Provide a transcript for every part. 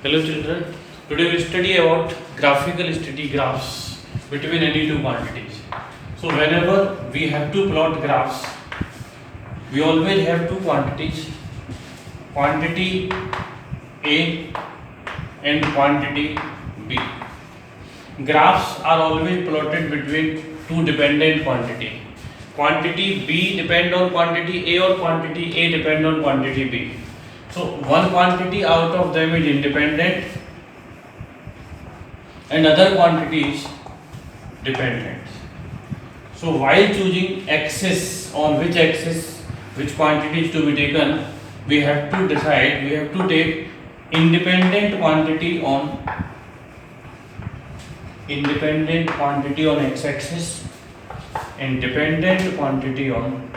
Hello children, today we study about graphical steady graphs between any two quantities. So whenever we have to plot graphs, we always have two quantities, quantity A and quantity B. Graphs are always plotted between two dependent quantity. Quantity B depend on quantity A or quantity A depend on quantity B. So one quantity out of them is independent and other quantity is dependent. So while choosing axis, on which axis which quantity is to be taken, we have to decide, we have to take independent quantity on x axis and dependent quantity on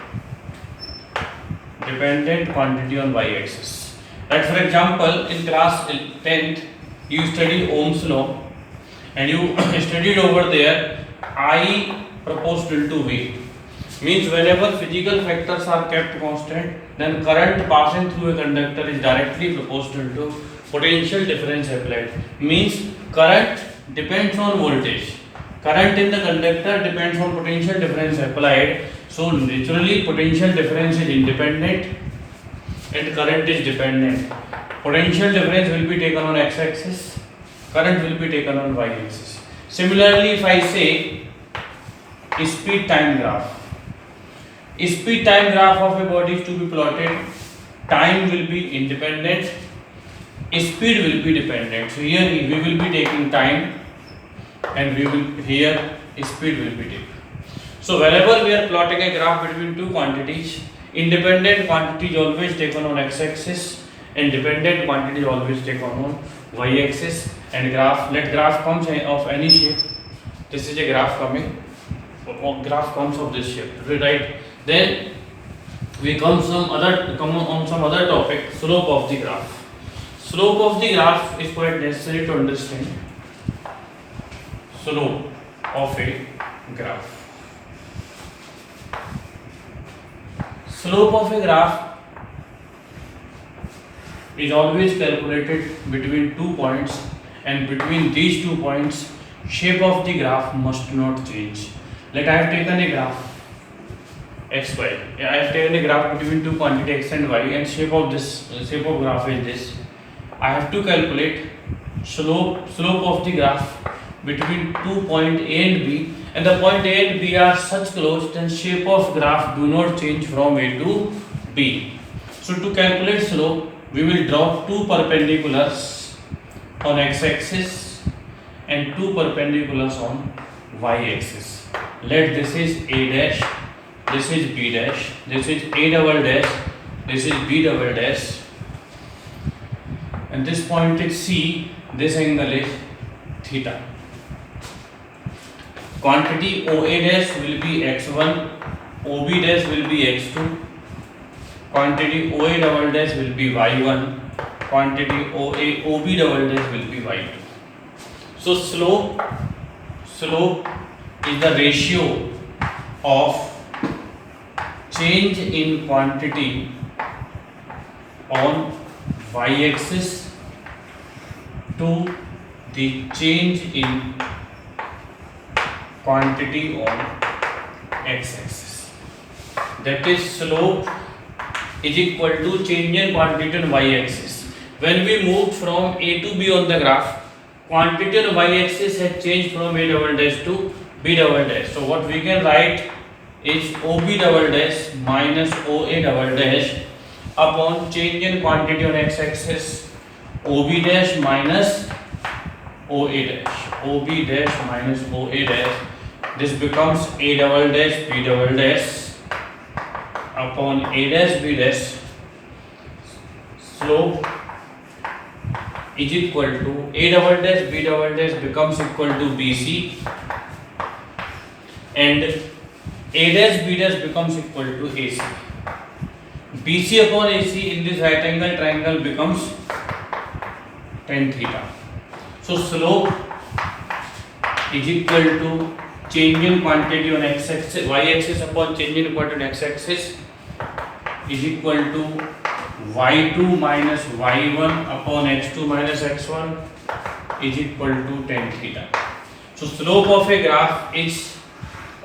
y axis. Like for example, in class 10th, you study Ohm's law and you studied over there I proportional to V. Means whenever physical factors are kept constant, then current passing through a conductor is directly proportional to potential difference applied. Means current depends on voltage. Current in the conductor depends on potential difference applied. So naturally potential difference is independent and current is dependent. Potential difference will be taken on x-axis, current will be taken on y-axis. Similarly, if I say speed time graph of a body is to be plotted, time will be independent, speed will be dependent. So here we will be taking time and here speed will be taken. So whenever we are plotting a graph between two quantities, independent quantity is always taken on x-axis and dependent quantity is always taken on y-axis. And let graph comes of any shape. This is a graph coming. Graph comes of this shape, right? Then we come on some other topic, slope of the graph. Slope of the graph is quite necessary to understand. Slope of a graph. Slope of a graph is always calculated between 2 points, and between these 2 points shape of the graph must not change. Like I have taken a graph xy. I have taken a graph between two quantity x and y, and shape of graph is this. I have to calculate slope of the graph between 2 point A and B, and the point A and B are such close that shape of graph do not change from A to B. So to calculate slope, we will draw two perpendiculars on x-axis and two perpendiculars on y-axis. Let this is A dash, this is B dash, this is A double dash, this is B double dash, and this point is C. This angle is theta. Quantity OA dash will be x1, OB dash will be x2, quantity OA double dash will be y1, quantity OB double dash will be y2. So slope is the ratio of change in quantity on y-axis to the change in quantity on x-axis. That is, slope is equal to change in quantity on y-axis. When we moved from A to B on the graph, quantity on y-axis had changed from A double dash to B double dash. So what we can write is OB double dash minus OA double dash upon change in quantity on x-axis, OB dash minus OA dash, OB dash minus OA dash. This becomes A double dash B double dash upon A dash B dash. Slope is equal to A double dash B double dash becomes equal to BC, and A dash B dash becomes equal to AC. BC upon AC in this right angle triangle becomes tan theta. So slope is equal to change in quantity on x-axis, y-axis upon change in quantity on x-axis is equal to y2 minus y1 upon x2 minus x1 is equal to tan theta. So slope of a graph is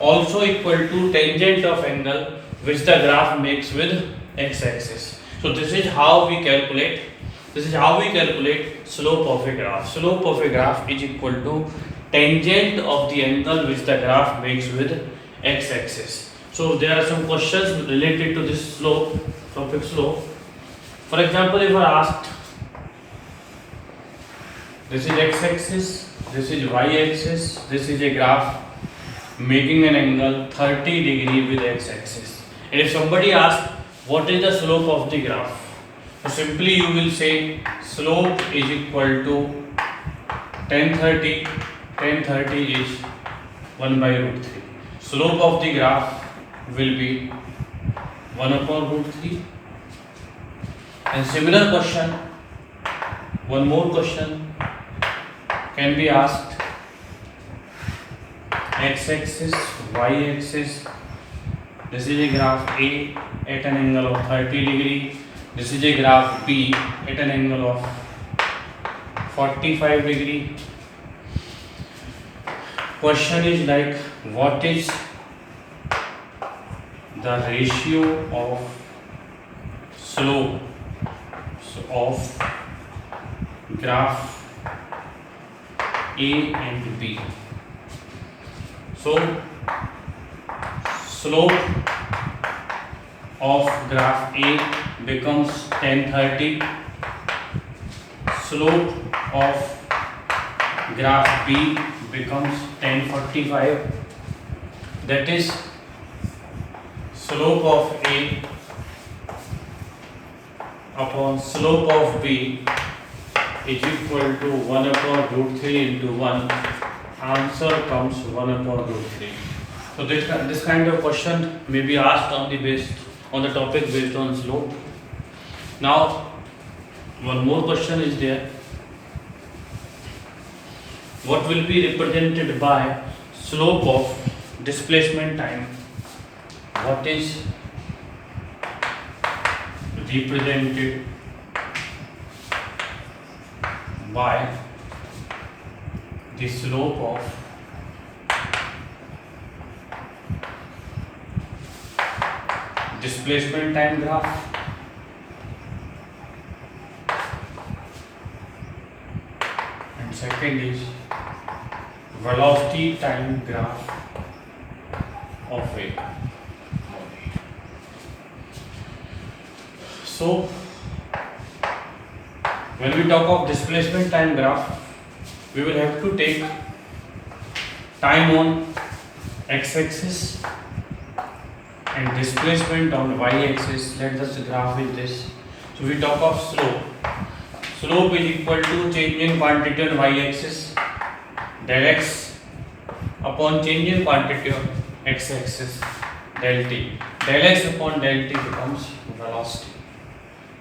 also equal to tangent of angle which the graph makes with x-axis. So this is how we calculate slope of a graph. Slope of a graph is equal to tangent of the angle which the graph makes with x-axis. So there are some questions related to this slope, topic slope. For example, if I asked, this is x-axis, this is y-axis, this is a graph making an angle 30 degree with x-axis. And if somebody asks, what is the slope of the graph? So simply you will say slope is equal to tan 30 is 1 by root 3. Slope of the graph will be 1 upon root 3. And similar question, one more question can be asked. X-axis, y-axis, this is a graph A at an angle of 30 degree. This is a graph B at an angle of 45 degree. Question is like, what is the ratio of slope of graph A and B? So slope of graph A becomes tan 30. Slope of graph B becomes tan 45. That is, slope of A upon slope of B is equal to 1 upon root 3 into 1. Answer comes 1 upon root 3. So this kind of question may be asked on the topic based on slope. Now one more question is there. What will be represented by slope of displacement time? What is represented by the slope of displacement time graph? And second is velocity time graph of a body. So when we talk of displacement time graph, we will have to take time on x-axis and displacement on y-axis. Let us graph with this. So we talk of slope. Slope is equal to change in quantity on y-axis del x upon change in quantity on x-axis del t. Del x upon del t becomes velocity.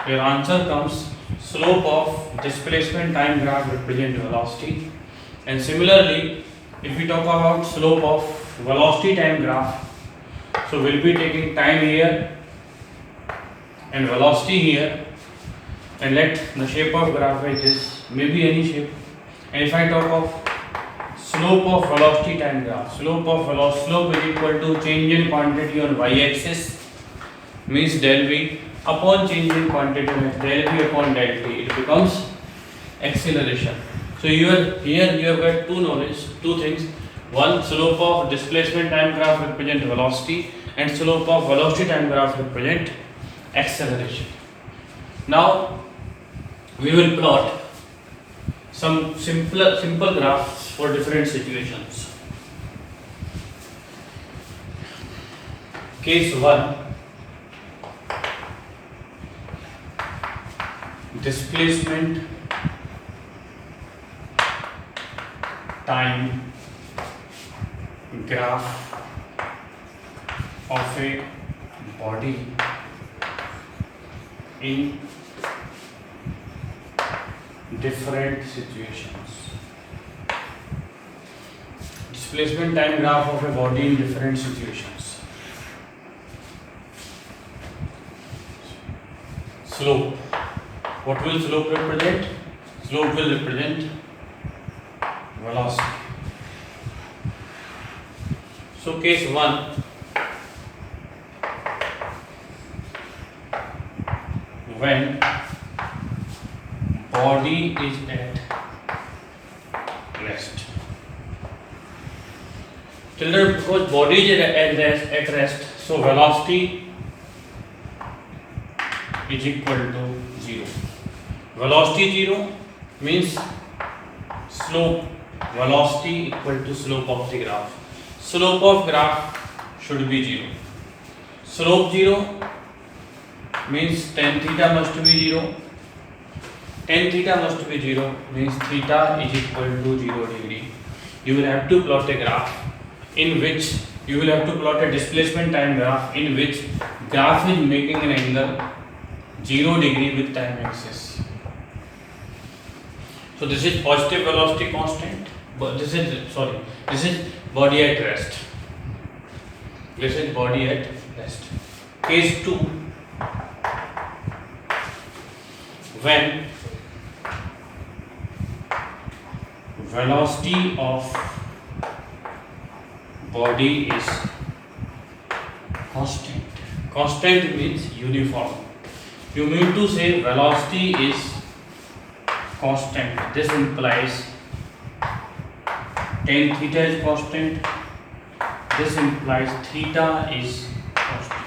Your answer comes slope of displacement time graph represent velocity. And similarly, if we talk about slope of velocity time graph, so we'll be taking time here and velocity here, and let the shape of graph is this, maybe any shape. And if I talk of slope of velocity time graph, slope is equal to change in quantity on y-axis, means del v upon change in quantity del v upon del t. It becomes acceleration. So here you have got two things. One, slope of displacement time graph represent velocity, and slope of velocity time graph represent acceleration. Now we will plot some simple graphs for different situations. Case 1, displacement time graph of a body in different situations. Displacement time graph of a body in different situations. slope. What will slope represent? Slope will represent velocity. So case 1, when body is at rest. Children, because body is at rest, so velocity is equal to 0. Velocity 0 means slope, velocity equal to slope of the graph. Slope of graph should be 0. Slope 0 means tan theta must be 0. Tan theta must be 0 means theta is equal to 0 degree. You will have to plot a graph in which you will have to plot a displacement time graph in which graph is making an angle 0 degree with time axis. So this is positive velocity constant, but this is body at rest. This is body at rest. Case 2, when velocity of body is constant. Constant means uniform. You mean to say velocity is constant. This implies tan theta is constant. This implies theta is constant.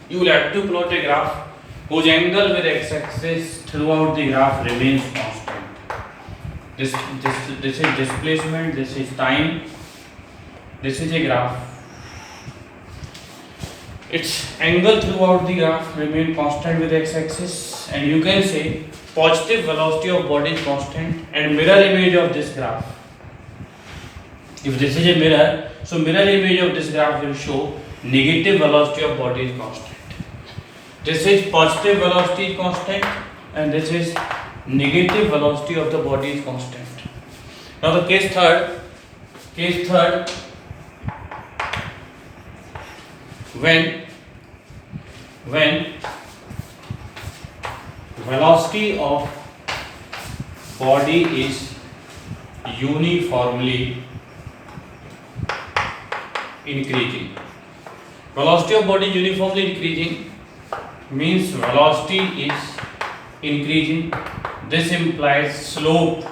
You will have to plot a graph whose angle with x-axis throughout the graph remains constant. This is displacement, this is time, this is a graph. Its angle throughout the graph remain constant with x-axis, and you can say positive velocity of body is constant and mirror image of this graph. If this is a mirror, so mirror image of this graph will show negative velocity of body is constant. This is positive velocity is constant and this is negative velocity of the body is constant. Now the case third, when velocity of body is uniformly increasing. Velocity of body uniformly increasing means velocity is increasing. This implies slope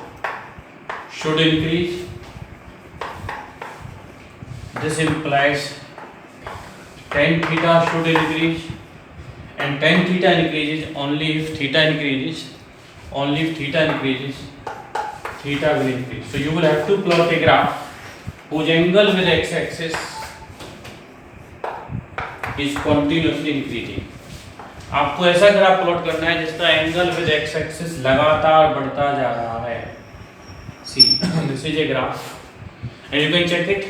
should increase. This implies tan theta should increase, and tan theta increases only if theta increases. Only if theta increases, theta will increase. So you will have to plot a graph whose angle with x-axis is continuously increasing. आपको ऐसा graph plot करना है जिसका angle with x axis लगातार बढ़ता जा रहा है. See, this is a graph, and you can check it.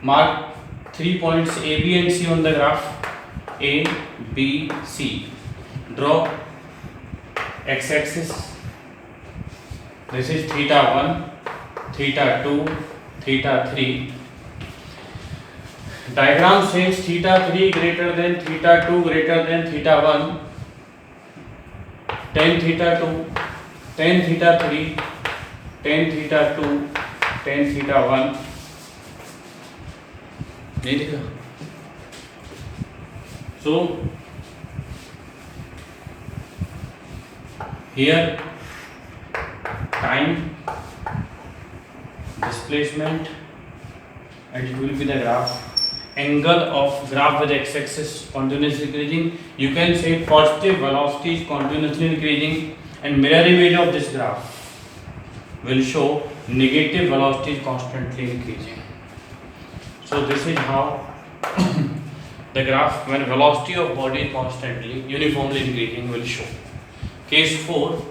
Mark 3 points A, B, and C on the graph. A, B, C. Draw x-axis. This is theta 1, theta 2, theta 3. Diagram says theta 3 greater than theta 2 greater than theta 1. Tan theta 2, tan theta 3, tan theta 2, tan theta 1. नहीं दिखा. So here time, displacement, and it will be the graph. Angle of graph with x-axis continuously increasing. You can say positive velocity is continuously increasing, and mirror image of this graph will show negative velocity is constantly increasing. So this is how the graph when velocity of body is constantly uniformly increasing will show. Case 4.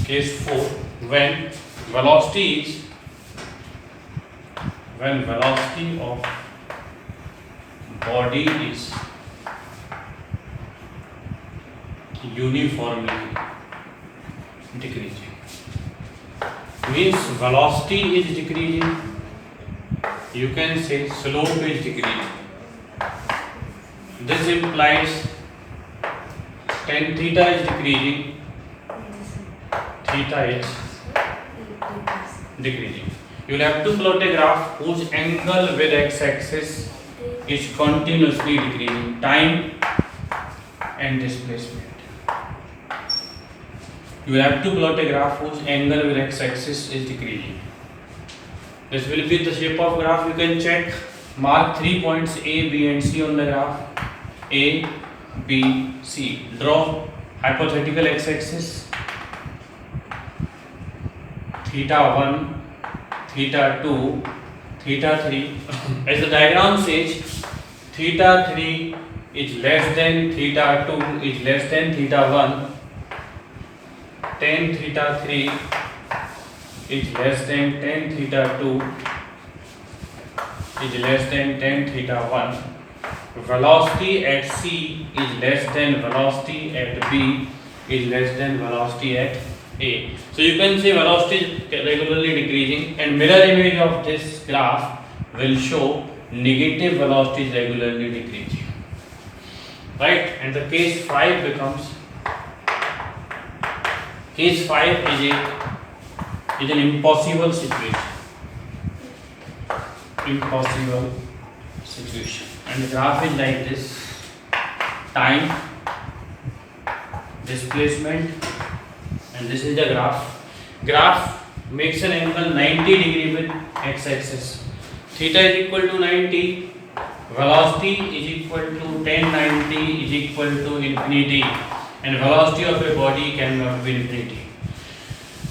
Case 4, when velocity of body is decreasing. Means velocity is decreasing. You can say slope is decreasing. This implies tan theta is decreasing, theta is decreasing. You will have to plot a graph whose angle with x-axis is continuously decreasing, time and displacement. You will have to plot a graph whose angle with x-axis is decreasing. This will be the shape of graph. You can check, mark 3 points A, B and C on the graph. A, B, C. Draw hypothetical x-axis. Theta 1, theta 2, theta 3. As the diagram says, theta 3 is less than theta 2 is less than theta 1. Tan theta 3 is less than tan theta 2 is less than tan theta 1. Velocity at C is less than velocity at B is less than velocity at A. So you can see velocity is regularly decreasing, and mirror image of this graph will show negative velocity is regularly decreasing. Right? And the case 5 becomes, case 5 is an impossible situation. Impossible situation. And the graph is like this: time, displacement, and this is the graph. Graph makes an angle 90 degree with x-axis. Theta is equal to 90. Velocity is equal to tan 90 is equal to infinity, and velocity of a body cannot be infinity.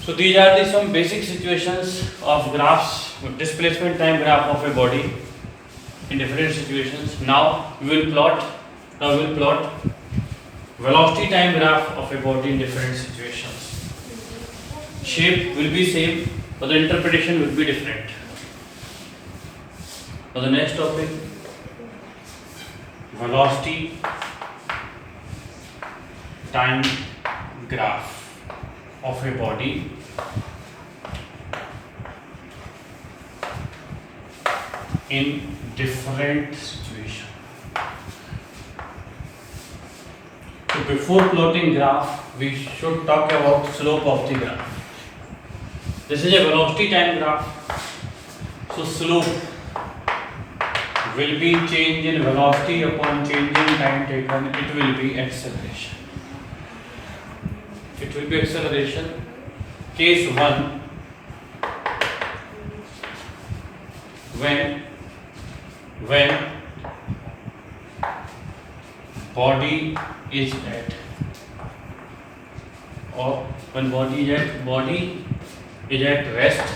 So these are the some basic situations of graphs, displacement time graph of a body in different situations. Now we will plot velocity time graph of a body in different situations. Shape will be same, but the interpretation will be different. For the next topic, velocity time graph of a body in different situation. So before plotting graph, we should talk about slope of the graph. This is a velocity time graph. So slope will be change in velocity upon change in time taken. It will be acceleration. It will be acceleration. Case 1, when body is at, or when body is at rest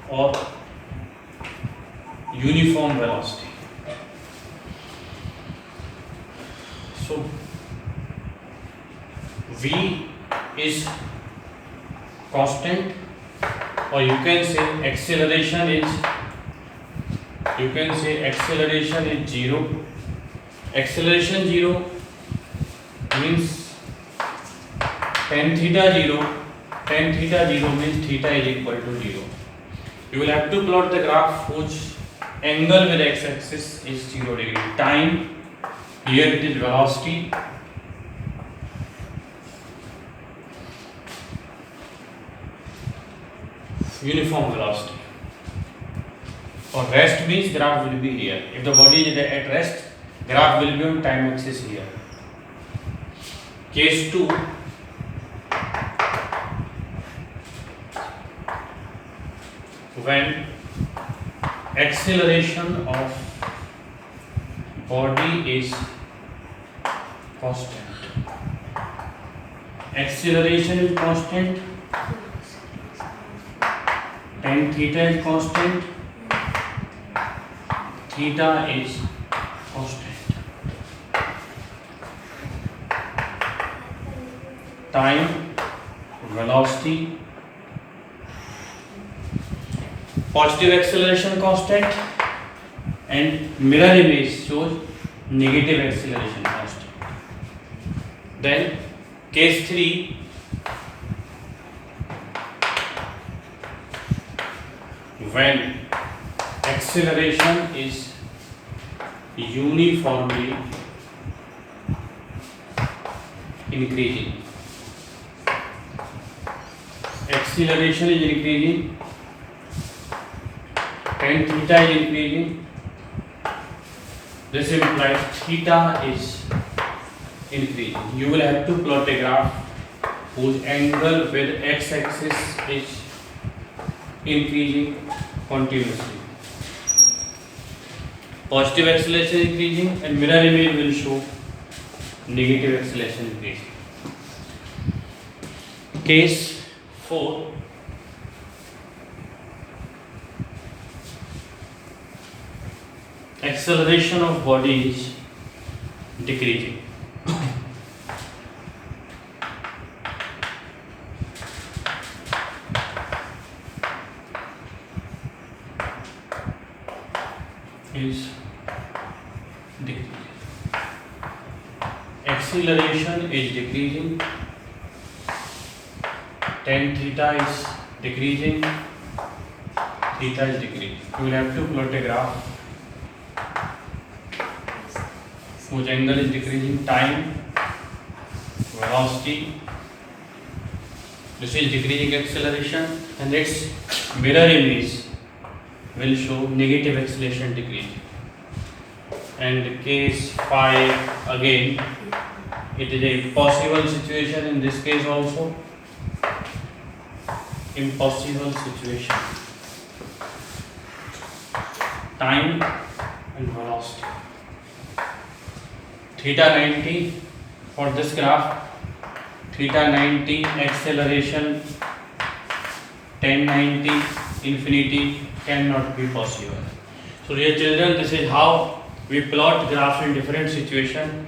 or uniform velocity. So V is constant, or you can say acceleration is zero. Acceleration 0 means tan theta 0. Tan theta 0 means theta is equal to 0. You will have to plot the graph whose angle with x-axis is 0 degree. Time, here it is velocity. Uniform velocity. For rest means graph will be here. If the body is at rest, graph will be on time axis here. Case 2, when acceleration of body is constant. Acceleration is constant. Tan theta is constant. Theta is constant. Time, velocity, positive acceleration constant, and mirror image shows negative acceleration constant. Then case 3, when acceleration is uniformly increasing. Acceleration is increasing and theta is increasing. This implies theta is increasing. You will have to plot a graph whose angle with x-axis is increasing continuously. Positive acceleration increasing and mirror image will show negative acceleration increasing. Case 4. Acceleration of body is decreasing. Is decreasing. Acceleration is decreasing. Tan theta is decreasing. Theta is decreasing. You will have to plot a graph whose angle is decreasing, time, velocity. This is decreasing acceleration, and its mirror image will show negative acceleration decrease. And case 5 again, it is a impossible situation in this case also. Impossible situation. Time and velocity. Theta 90 for this graph. Theta 90 acceleration 1090 infinity cannot be possible. So dear children, this is how we plot graphs in different situations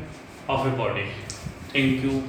of a body. Thank you.